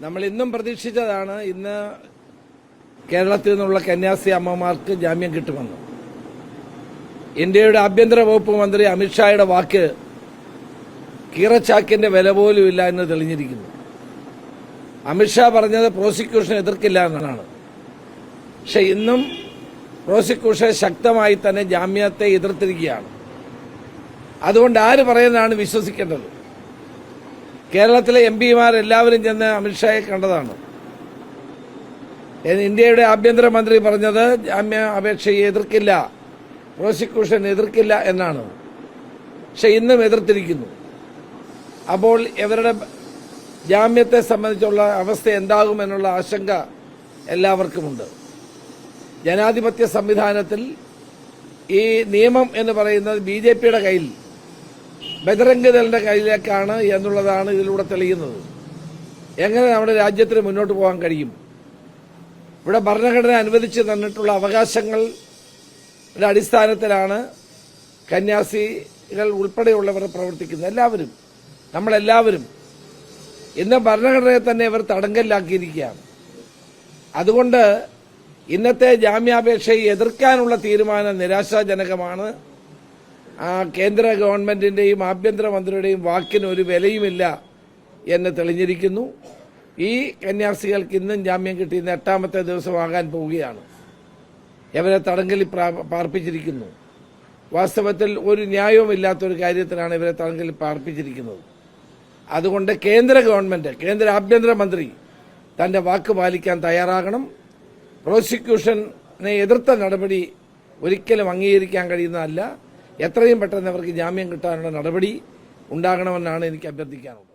നമ്മൾ ഇന്നും പ്രതീക്ഷിച്ചതാണ് ഇന്ന് കേരളത്തിൽ നിന്നുള്ള കന്യാസ്ത്രീ അമ്മമാർക്ക് ജാമ്യം കിട്ടുമെന്ന്. ഇന്ത്യയുടെ ആഭ്യന്തര വകുപ്പ് മന്ത്രി അമിത്ഷായുടെ വാക്ക് കീറച്ചാക്കിന്റെ വില പോലും ഇല്ല എന്ന് തെളിഞ്ഞിരിക്കുന്നു. അമിത്ഷാ പറഞ്ഞത് പ്രോസിക്യൂഷൻ എതിർക്കില്ല എന്നാണ്. പക്ഷെ ഇന്നും പ്രോസിക്യൂഷൻ ശക്തമായി തന്നെ ജാമ്യത്തെ എതിർത്തിരിക്കുകയാണ്. അതുകൊണ്ട് ആര് പറയുന്നതാണ് വിശ്വസിക്കേണ്ടത്? കേരളത്തിലെ എംപിമാരെല്ലാവരും ചെന്ന് അമിത്ഷായെ കണ്ടതാണ്. ഇന്ത്യയുടെ ആഭ്യന്തരമന്ത്രി പറഞ്ഞത് ജാമ്യ അപേക്ഷയെ എതിർക്കില്ല, പ്രോസിക്യൂഷൻ എതിർക്കില്ല എന്നാണ്. പക്ഷെ ഇന്നും എതിർത്തിരിക്കുന്നു. അപ്പോൾ ഇവരുടെ ജാമ്യത്തെ സംബന്ധിച്ചുള്ള അവസ്ഥ എന്താകുമെന്നുള്ള ആശങ്ക എല്ലാവർക്കുമുണ്ട്. ജനാധിപത്യ സംവിധാനത്തിൽ ഈ നിയമം എന്ന് പറയുന്നത് ബിജെപിയുടെ കയ്യിൽ, ബജറംഗ് ദളിന്റെ കയ്യിലേക്കാണ് എന്നുള്ളതാണ് ഇതിലൂടെ തെളിയുന്നത്. എങ്ങനെ നമ്മുടെ രാജ്യത്തിന് മുന്നോട്ട് പോകാൻ കഴിയും? ഇവിടെ ഭരണഘടന അനുവദിച്ചു തന്നിട്ടുള്ള അവകാശങ്ങളുടെ അടിസ്ഥാനത്തിലാണ് കന്യാസ്ത്രീകൾ ഉൾപ്പെടെയുള്ളവർ പ്രവർത്തിക്കുന്നത്. എല്ലാവരും, നമ്മളെല്ലാവരും ഇന്ന് ഭരണഘടനയെ തന്നെ ഇവർ തടങ്കലിലാക്കിയിരിക്കുകയാണ്. അതുകൊണ്ട് ഇന്നത്തെ ജാമ്യാപേക്ഷയെ എതിർക്കാനുള്ള തീരുമാനം നിരാശാജനകമാണ്. കേന്ദ്ര ഗവൺമെന്റിന്റെയും ആഭ്യന്തരമന്ത്രിയുടെയും വാക്കിന് ഒരു വിലയുമില്ല എന്ന് തെളിഞ്ഞിരിക്കുന്നു. ഈ കന്യാസ്ത്രീകൾക്ക് ഇന്നും ജാമ്യം കിട്ടി ഇന്ന് 8ാമത്തെ ദിവസമാകാൻ പോവുകയാണ്. ഇവരെ തടങ്കലിൽ പാർപ്പിച്ചിരിക്കുന്നു. വാസ്തവത്തിൽ ഒരു ന്യായവുമില്ലാത്തൊരു കാര്യത്തിനാണ് ഇവരെ തടങ്കലിൽ പാർപ്പിച്ചിരിക്കുന്നത്. അതുകൊണ്ട് കേന്ദ്ര ഗവൺമെന്റ്, കേന്ദ്ര ആഭ്യന്തരമന്ത്രി തന്റെ വാക്ക് പാലിക്കാൻ തയ്യാറാകണം. പ്രോസിക്യൂഷനെ എതിർത്ത നടപടി ഒരിക്കലും അംഗീകരിക്കാൻ കഴിയുന്നതല്ല. എത്രയും പെട്ടെന്ന് അവർക്ക് ജാമ്യം കിട്ടാനുള്ള നടപടി ഉണ്ടാകണമെന്നാണ് എനിക്ക് അഭ്യർത്ഥിക്കാനുള്ളത്.